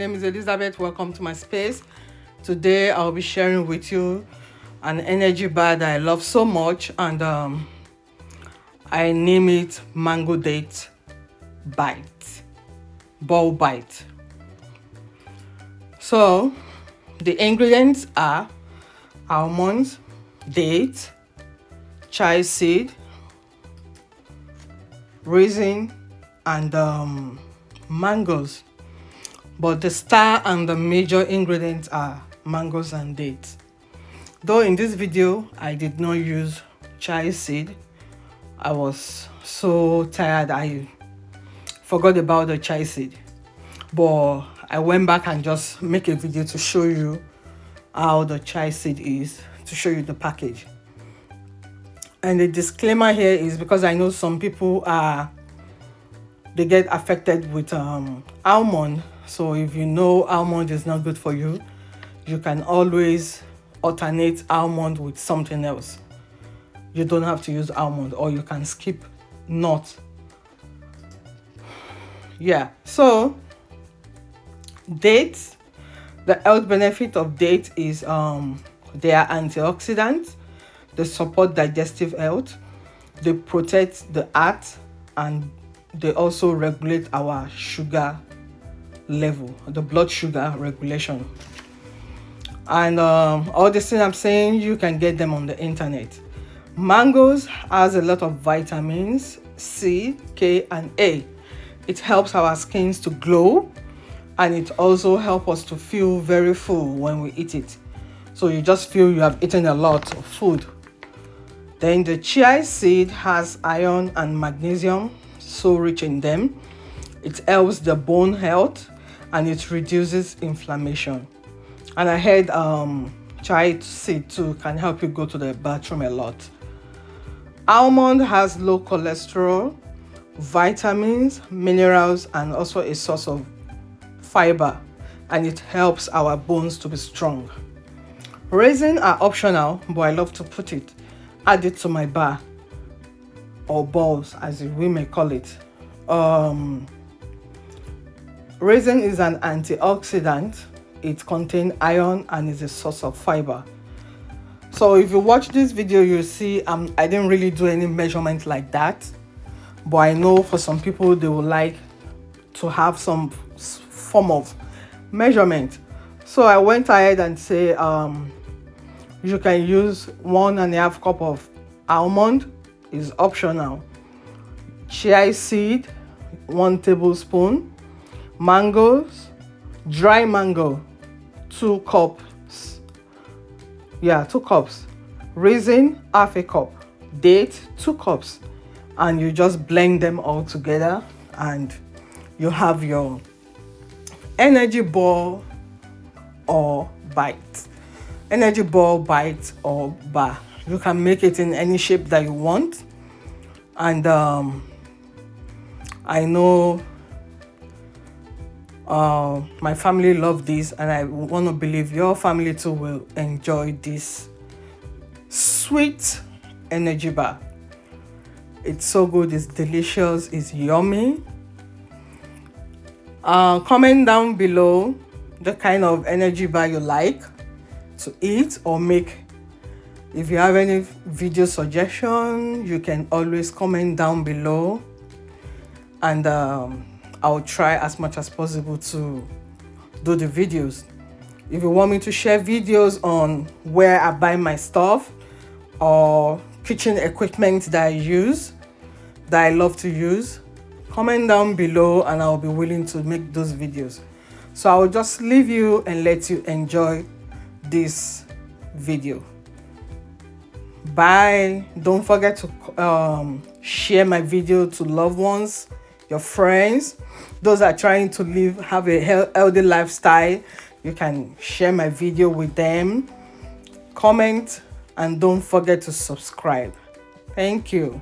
name is Elizabeth. Welcome to my space. Today I'll be sharing with you an energy bar that I love so much, and I name it Mango Date Bite, Ball Bite. So the ingredients are almonds, date, chia seed, raisin, and mangoes. But the star and the major ingredients are mangoes and dates. Though in this video I did not use chia seed. I was so tired I forgot about the chia seed, but I went back and just make a video to show you how the chia seed is, to show you the package. And the disclaimer here is because I know some people they get affected with almond. So if you know almond is not good for you, you can always alternate almond with something else. You don't have to use almond, or you can skip nut. Yeah, so dates, the health benefit of dates is they are antioxidants, they support digestive health, they protect the heart, and they also regulate our sugar level, the blood sugar regulation. And all the things I'm saying, you can get them on the internet. Mangoes has a lot of vitamins C, K, and A. It helps our skins to glow, and it also helps us to feel very full when we eat it. So you just feel you have eaten a lot of food. Then the chia seed has iron and magnesium, so rich in them. It helps the bone health, and it reduces inflammation. And I heard chia seed too can help you go to the bathroom a lot. Almond has low cholesterol, vitamins, minerals, and also a source of fiber, and it helps our bones to be strong. Raisins are optional, but I love to add it to my bar, or balls as we may call it. Raisin is an antioxidant. It contains iron and is a source of fiber. So if you watch this video, you'll see I didn't really do any measurement like that, but I know for some people they would like to have some form of measurement. So I went ahead and say you can use 1.5 cup of almond, is optional. Chia seed, 1 tablespoon. Mangoes, dry mango, 2 cups. Yeah, 2 cups. Raisin, 1/2 cup. Date, 2 cups. And you just blend them all together, and you have your energy ball or bite. Energy ball, bite, or bar. You can make it in any shape that you want. And I know my family love this, and I want to believe your family too will enjoy this sweet energy bar. It's so good, it's delicious, it's yummy. Comment down below the kind of energy bar you like to eat or make. If you have any video suggestion, you can always comment down below, and I'll try as much as possible to do the videos. If you want me to share videos on where I buy my stuff or kitchen equipment that I use, that I love to use, comment down below and I'll be willing to make those videos. So I'll just leave you and let you enjoy this video. Bye. Don't forget to share my video to loved ones, your friends, those that are trying to have a healthy lifestyle. You can share my video with them, comment, and don't forget to subscribe. Thank you.